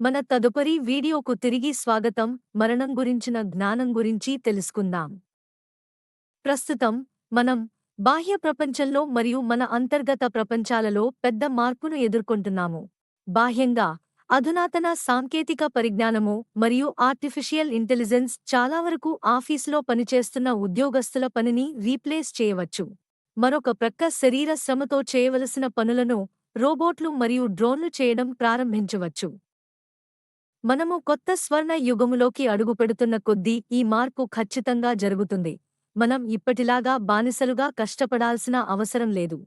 మన తదుపరి వీడియోకు తిరిగి స్వాగతం. మరణం గురించిన జ్ఞానం గురించి తెలుసుకుందాం. ప్రస్తుతం మనం బాహ్య ప్రపంచంలో మరియు మన అంతర్గత ప్రపంచాలలో పెద్ద మార్పును ఎదుర్కొంటున్నాము. బాహ్యంగా అధునాతన సాంకేతిక పరిజ్ఞానము మరియు ఆర్టిఫిషియల్ ఇంటెలిజెన్స్ చాలా వరకు ఆఫీసులో పనిచేస్తున్న ఉద్యోగస్తుల పనిని రీప్లేస్ చేయవచ్చు. మరొక ప్రక్క శరీర శ్రమతో చేయవలసిన పనులను రోబోట్లు మరియు డ్రోన్లు చేయడం ప్రారంభించవచ్చు. మనము కొత్త స్వర్ణ యుగములోకి అడుగుపెడుతున్న కొద్దీ ఈ మార్పు ఖచ్చితంగా జరుగుతుంది. మనం ఇప్పటిలాగా బానిసలుగా కష్టపడాల్సిన అవసరం లేదు.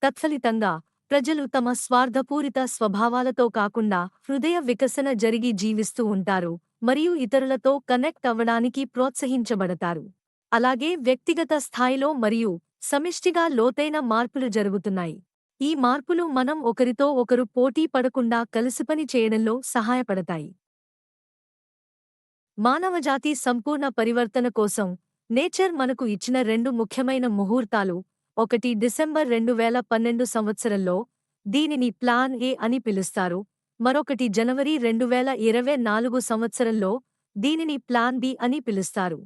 తత్ఫలితంగా ప్రజలు తమ స్వార్థపూరిత స్వభావాలతో కాకుండా హృదయ వికసన జరిగి జీవిస్తూ ఉంటారు మరియు ఇతరులతో కనెక్ట్ అవ్వడానికి ప్రోత్సహించబడతారు. అలాగే వ్యక్తిగత స్థాయిలో మరియు సమిష్టిగా లోతైన మార్పులు జరుగుతున్నాయి. ఈ మార్పులు మనం ఒకరితో ఒకరు పోటీ పడకుండా కలిసిపని చేయడంలో సహాయపడతాయి. మానవజాతి సంపూర్ణ పరివర్తన కోసం నేచర్ మనకు ఇచ్చిన రెండు ముఖ్యమైన ముహూర్తాలు. ఒకటి డిసెంబర్ 2012 సంవత్సరంలో, దీనిని ప్లాన్ ఏ అని పిలుస్తారు. మరొకటి జనవరి 2024 సంవత్సరంలో, దీనిని ప్లాన్ బి అని పిలుస్తారు.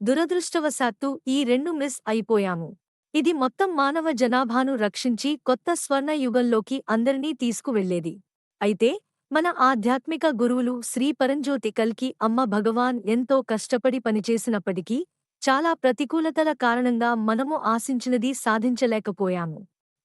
దురదృష్టవశాత్తు ఈ రెండు మిస్ అయిపోయాము. ఇది మొత్తం మానవ జనాభాను రక్షించి కొత్త స్వర్ణ యుగంలోకి అందరినీ తీసుకువెళ్లేది. అయితే మన ఆధ్యాత్మిక గురువులు శ్రీ పరంజ్యోతి కల్కి అమ్మ భగవాన్ ఎంతో కష్టపడి పనిచేసినప్పటికీ చాలా ప్రతికూలతల కారణంగా మనము ఆశించినది సాధించలేకపోయాము.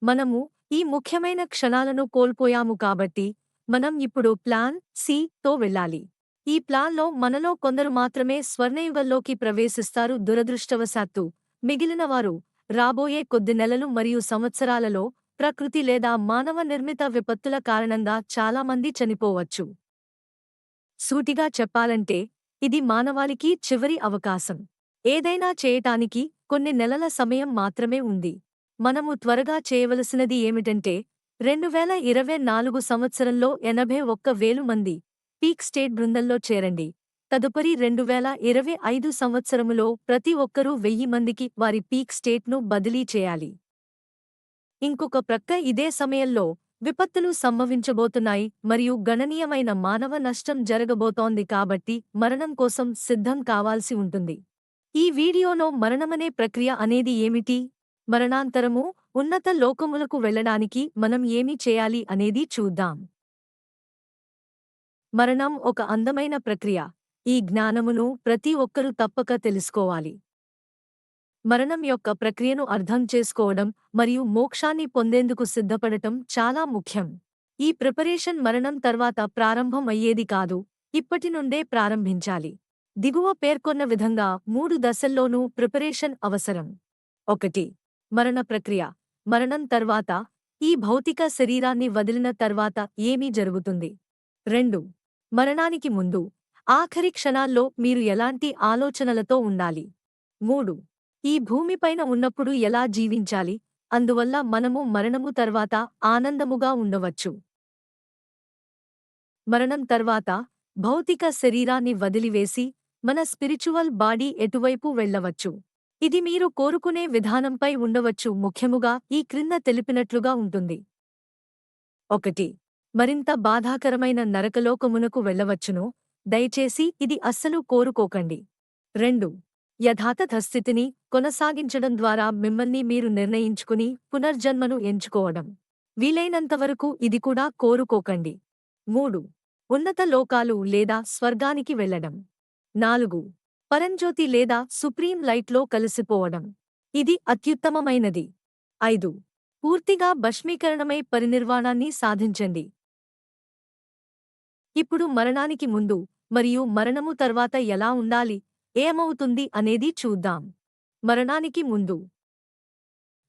మనము ఈ ముఖ్యమైన క్షణాలను కోల్పోయాము కాబట్టి మనం ఇప్పుడు ప్లాన్ సి తో వెళ్ళాలి. ఈ ప్లాన్లో మనలో కొందరు మాత్రమే స్వర్ణయుగంలోకి ప్రవేశిస్తారు. దురదృష్టవశాత్తు మిగిలినవారు రాబోయే కొద్ది నెలలు మరియు సంవత్సరాలలో ప్రకృతి లేదా మానవ నిర్మిత విపత్తుల కారణంగా చాలామంది చనిపోవచ్చు. సూటిగా చెప్పాలంటే ఇది మానవాళికి చివరి అవకాశం. ఏదైనా చేయటానికి కొన్ని నెలల సమయం మాత్రమే ఉంది. మనము త్వరగా చేయవలసినది ఏమిటంటే 2024 సంవత్సరంలో 81,000 మంది పీక్ స్టేట్ బృందంలో చేరండి. తదుపరి 2025 సంవత్సరములో ప్రతి ఒక్కరూ 1000 మందికి వారి పీక్ స్టేట్ను బదిలీ చేయాలి. ఇంకొక ప్రక్క ఇదే సమయంలో విపత్తులు సంభవించబోతున్నాయి మరియు గణనీయమైన మానవ నష్టం జరగబోతోంది కాబట్టి మరణం కోసం సిద్ధం కావాల్సి ఉంటుంది. ఈ వీడియోలో మరణమనే ప్రక్రియ అనేది ఏమిటి, మరణాంతరము ఉన్నత లోకములకు వెళ్ళడానికి మనం ఏమి చేయాలి అనేది చూద్దాం. మరణం ఒక అందమైన ప్రక్రియ. ఈ జ్ఞానమును ప్రతి ఒక్కరూ తప్పక తెలుసుకోవాలి. మరణం యొక్క ప్రక్రియను అర్థం చేసుకోవడం మరియు మోక్షాన్ని పొందేందుకు సిద్ధపడటం చాలా ముఖ్యం. ఈ ప్రిపరేషన్ మరణం తర్వాత ప్రారంభం అయ్యేది కాదు, ఇప్పటి నుండే ప్రారంభించాలి. దిగువ పేర్కొన్న విధంగా 3 దశల్లోనూ ప్రిపరేషన్ అవసరం. 1. మరణ ప్రక్రియ. మరణం తర్వాత ఈ భౌతిక శరీరాన్ని వదిలిన తర్వాత ఏమి జరుగుతుంది? 2. మరణానికి ముందు ఆఖరి క్షణాల్లో మీరు ఎలాంటి ఆలోచనలతో ఉండాలి? 3. ఈ భూమిపైన ఉన్నప్పుడు ఎలా జీవించాలి, అందువల్ల మనము మరణము తర్వాత ఆనందముగా ఉండవచ్చు. మరణం తర్వాత భౌతిక శరీరాన్ని వదిలివేసి మన స్పిరిచువల్ బాడీ ఎటువైపు వెళ్ళవచ్చు. ఇది మీరు కోరుకునే విధానంపై ఉండవచ్చు. ముఖ్యముగా ఈ క్రింద తెలిపినట్లుగా ఉంటుంది. 1. మరింత బాధాకరమైన నరకలోకమునకు వెళ్ళవచ్చును. దయచేసి ఇది అస్సలు కోరుకోకండి. 2. యథాతథ స్థితిని కొనసాగించడం ద్వారా మిమ్మల్ని మీరు నిర్ణయించుకుని పునర్జన్మను ఎంచుకోవడం. వీలైనంతవరకు ఇది కూడా కోరుకోకండి. 3. ఉన్నత లోకాలు లేదా స్వర్గానికి వెళ్లడం. 4. పరంజ్యోతి లేదా సుప్రీం లైట్లో కలిసిపోవడం. ఇది అత్యుత్తమమైనది. 5. పూర్తిగా భస్మీకరణమై పరినిర్వాణాన్ని సాధించండి. ఇప్పుడు మరణానికి ముందు మరియు మరణము తర్వాత ఎలా ఉండాలి, ఏమవుతుంది అనేది చూద్దాం. మరణానికి ముందు.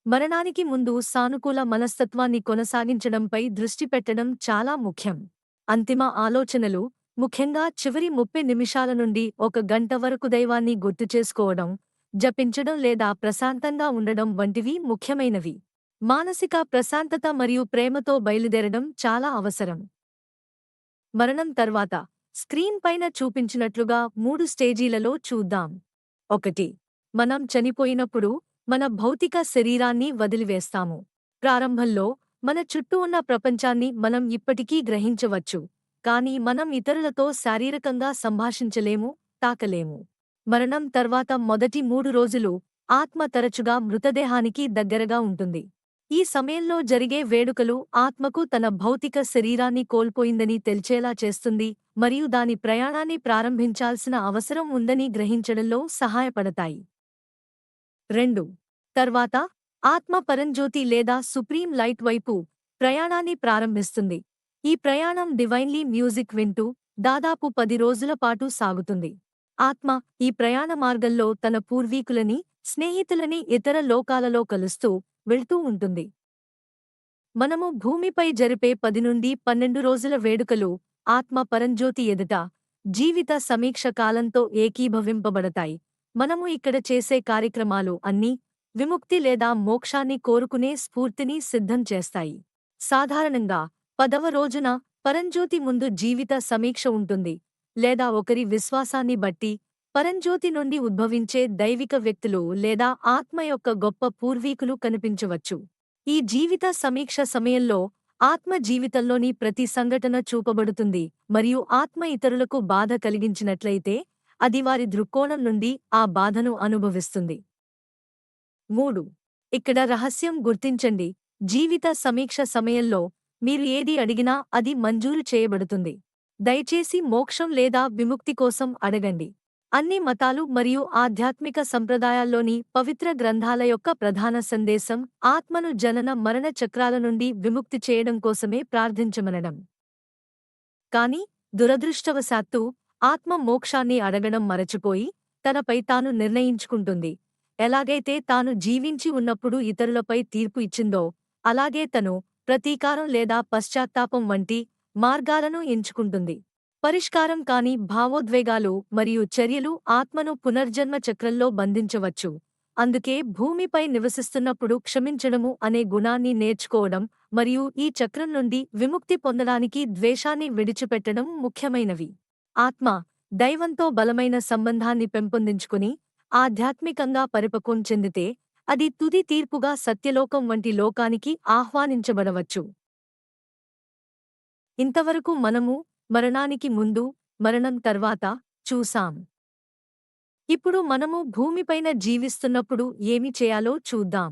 మరణానికి ముందు సానుకూల మనస్తత్వాన్ని కొనసాగించడంపై దృష్టి పెట్టడం చాలా ముఖ్యం. అంతిమ ఆలోచనలు, ముఖ్యంగా చివరి 30 నిమిషాల నుండి 1 గంట వరకు దైవాన్ని గుర్తుచేసుకోవడం, జపించడం లేదా ప్రశాంతంగా ఉండడం వంటివి ముఖ్యమైనవి. మానసిక ప్రశాంతత మరియు ప్రేమతో బయలుదేరడం చాలా అవసరం. మరణం తర్వాత స్క్రీన్ పైన చూపించినట్లుగా 3 స్టేజీలలో చూద్దాం. 1. మనం చనిపోయినప్పుడు మన భౌతిక శరీరాన్ని వదిలివేస్తాము. ప్రారంభంలో మన చుట్టూ ఉన్న ప్రపంచాన్ని మనం ఇప్పటికీ గ్రహించవచ్చు. కానీ మనం ఇతరులతో శారీరకంగా సంభాషించలేము, తాకలేము. మరణం తర్వాత మొదటి 3 రోజులు ఆత్మ తరచుగా మృతదేహానికి దగ్గరగా ఉంటుంది. ఈ సమయంలో జరిగే వేడుకలు ఆత్మకు తన భౌతిక శరీరాన్ని కోల్పోయిందని తెలిచేలా చేస్తుంది మరియు దాని ప్రయాణాన్ని ప్రారంభించాల్సిన అవసరం ఉందని గ్రహించడంలో సహాయపడతాయి. 2. తర్వాత ఆత్మ పరంజ్యోతి లేదా సుప్రీం లైట్ వైపు ప్రయాణాన్ని ప్రారంభిస్తుంది. ఈ ప్రయాణం డివైన్లీ మ్యూజిక్ వింటూ దాదాపు 10 రోజుల పాటు సాగుతుంది. ఆత్మ ఈ ప్రయాణ మార్గంలో తన పూర్వీకులని, స్నేహితులని ఇతర లోకాలలో కలుస్తూ వెళ్తూ ఉంటుంది. మనము భూమిపై జరిపే 10 నుండి 12 రోజుల వేడుకలు ఆత్మ పరంజ్యోతి ఎదుట జీవిత సమీక్ష కాలంతో ఏకీభవింపబడతాయి. మనము ఇక్కడ చేసే కార్యక్రమాలు అన్నీ విముక్తి లేదా మోక్షాన్ని కోరుకునే స్ఫూర్తిని సిద్ధం చేస్తాయి. సాధారణంగా 10వ రోజున పరంజ్యోతి ముందు జీవిత సమీక్ష ఉంటుంది, లేదా ఒకరి విశ్వాసాన్ని బట్టి పరంజ్యోతి నుండి ఉద్భవించే దైవిక వ్యక్తులు లేదా ఆత్మ యొక్క గొప్ప పూర్వీకులు కనిపించవచ్చు. ఈ జీవిత సమీక్ష సమయంలో ఆత్మ జీవితంలోని ప్రతి సంఘటన చూపబడుతుంది మరియు ఆత్మ ఇతరులకు బాధ కలిగించినట్లయితే అది వారి దృక్కోణం నుండి ఆ బాధను అనుభవిస్తుంది. 3. ఇక్కడ రహస్యం గుర్తించండి. జీవిత సమీక్ష సమయంలో మీరు ఏది అడిగినా అది మంజూరు చేయబడుతుంది. దయచేసి మోక్షం లేదా విముక్తి కోసం అడగండి. అన్ని మతాలు మరియు ఆధ్యాత్మిక సంప్రదాయాల్లోని పవిత్ర గ్రంథాల యొక్క ప్రధాన సందేశం ఆత్మను జనన మరణ చక్రాల నుండి విముక్తి చేయడం కోసమే ప్రార్థించమనడం. కాని దురదృష్టవశాత్తు ఆత్మ మోక్షాన్ని అడగడం మరచిపోయి తనపై తాను నిర్ణయించుకుంటుంది. ఎలాగైతే తాను జీవించి ఉన్నప్పుడు ఇతరులపై తీర్పు ఇచ్చిందో అలాగే తను ప్రతీకారం లేదా పశ్చాత్తాపం వంటి మార్గాలను ఎంచుకుంటుంది. పరిష్కారం కాని భావోద్వేగాలు మరియు చర్యలు ఆత్మను పునర్జన్మ చక్రంలో బంధించవచ్చు. అందుకే భూమిపై నివసిస్తున్నప్పుడు క్షమించడము అనే గుణాన్ని నేర్చుకోవడం మరియు ఈ చక్రం నుండి విముక్తి పొందడానికి ద్వేషాన్ని విడిచిపెట్టడం ముఖ్యమైనవి. ఆత్మ దైవంతో బలమైన సంబంధాన్ని పెంపొందించుకుని ఆధ్యాత్మికంగా పరిపక్వం చెందితే అది తుది తీర్పుగా సత్యలోకం వంటి లోకానికి ఆహ్వానించబడవచ్చు. ఇంతవరకు మనము మరణానికి ముందు, మరణం తర్వాత చూసాం. ఇప్పుడు మనము భూమిపైన జీవిస్తున్నప్పుడు ఏమి చేయాలో చూద్దాం.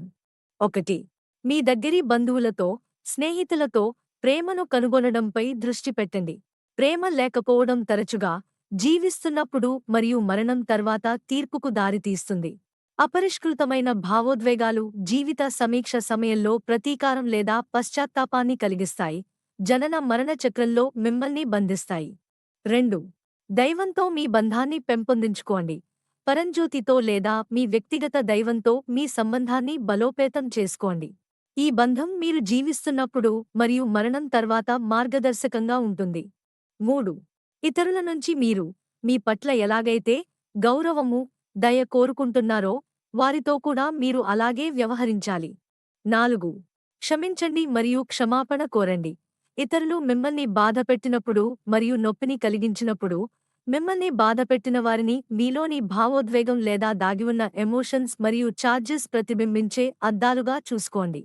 1. మీ దగ్గరి బంధువులతో, స్నేహితులతో ప్రేమను కనుగొనడంపై దృష్టి పెట్టండి. ప్రేమ లేకపోవడం తరచుగా జీవిస్తున్నప్పుడు మరియు మరణం తర్వాత తీర్పుకు దారితీస్తుంది. అపరిష్కృతమైన భావోద్వేగాలు జీవిత సమీక్ష సమయంలో ప్రతీకారం లేదా పశ్చాత్తాపాన్ని కలిగిస్తాయి, జనన మరణ చక్రంలో మిమ్మల్ని బంధిస్తాయి. 2. దైవంతో మీ బంధాన్ని పెంపొందించుకోండి. పరంజ్యోతితో లేదా మీ వ్యక్తిగత దైవంతో మీ సంబంధాన్ని బలోపేతం చేసుకోండి. ఈ బంధం మీరు జీవిస్తున్నప్పుడు మరియు మరణం తర్వాత మార్గదర్శకంగా ఉంటుంది. 3. ఇతరుల నుంచి మీరు మీ పట్ల ఎలాగైతే గౌరవము, దయ కోరుకుంటున్నారో వారితో కూడా మీరు అలాగే వ్యవహరించాలి. 4. క్షమించండి మరియు క్షమాపణ కోరండి. ఇతరులు మిమ్మల్ని బాధపెట్టినప్పుడు మరియు నొప్పిని కలిగించినప్పుడు మిమ్మల్ని బాధపెట్టిన వారిని మీలోని భావోద్వేగం లేదా దాగివున్న ఎమోషన్స్ మరియు ఛార్జెస్ ప్రతిబింబించే అద్దాలుగా చూసుకోండి.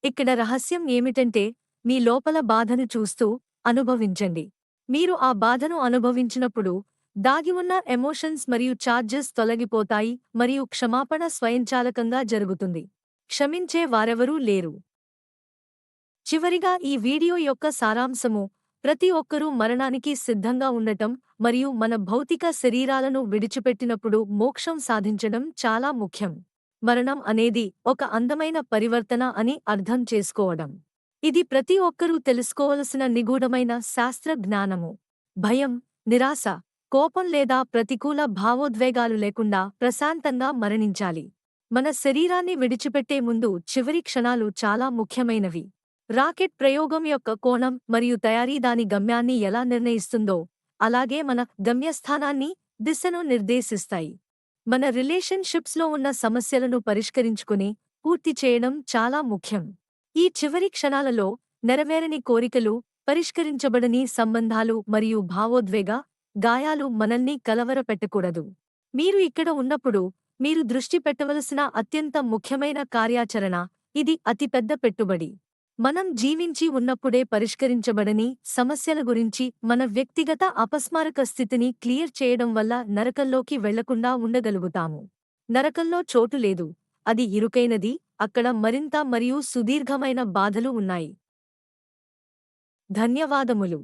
ఇక్కడ రహస్యం ఏమిటంటే మీ లోపల బాధను చూస్తూ అనుభవించండి. మీరు ఆ బాధను అనుభవించినప్పుడు దాగివున్న ఎమోషన్స్ మరియు ఛార్జెస్ తొలగిపోతాయి మరియు క్షమాపణ స్వయంచాలకంగా జరుగుతుంది. క్షమించే వారెవరూ లేరు. చివరిగా ఈ వీడియో యొక్క సారాంశము: ప్రతి ఒక్కరూ మరణానికి సిద్ధంగా ఉండటం మరియు మన భౌతిక శరీరాలను విడిచిపెట్టినప్పుడు మోక్షం సాధించడం చాలా ముఖ్యం. మరణం అనేది ఒక అందమైన పరివర్తన అని అర్థం చేసుకోవడం. ఇది ప్రతి ఒక్కరూ తెలుసుకోవలసిన నిగూఢమైన శాస్త్ర జ్ఞానము. భయం, నిరాశ, కోపం లేదా ప్రతికూల భావోద్వేగాలు లేకుండా ప్రశాంతంగా మరణించాలి. మన శరీరాన్ని విడిచిపెట్టే ముందు చివరి క్షణాలు చాలా ముఖ్యమైనవి. రాకెట్ ప్రయోగం యొక్క కోణం మరియు తయారీ దాని గమ్యాన్ని ఎలా నిర్ణయిస్తుందో అలాగే మన గమ్యస్థానాన్ని, దిశను నిర్దేశిస్తాయి. మన రిలేషన్షిప్స్లో ఉన్న సమస్యలను పరిష్కరించుకుని పూర్తి చేయడం చాలా ముఖ్యం. ఈ చివరి క్షణాలలో నెరవేరని కోరికలు, పరిష్కరించబడని సంబంధాలు మరియు భావోద్వేగ గాయాలు మనల్ని కలవరపెట్టకూడదు. మీరు ఇక్కడ ఉన్నప్పుడు మీరు దృష్టి పెట్టవలసిన అత్యంత ముఖ్యమైన కార్యాచరణ ఇది అతిపెద్ద పెట్టుబడి. మనం జీవించి ఉన్నప్పుడే పరిష్కరించబడని సమస్యల గురించి మన వ్యక్తిగత అపస్మారక స్థితిని క్లియర్ చేయడం వల్ల నరకంలోకి వెళ్లకుండా ఉండగలుగుతాము. నరకంలో చోటు లేదు, అది ఇరుకైనది, అక్కడ మరింత మరియు సుదీర్ఘమైన బాధలు ఉన్నాయి. ధన్యవాదములు.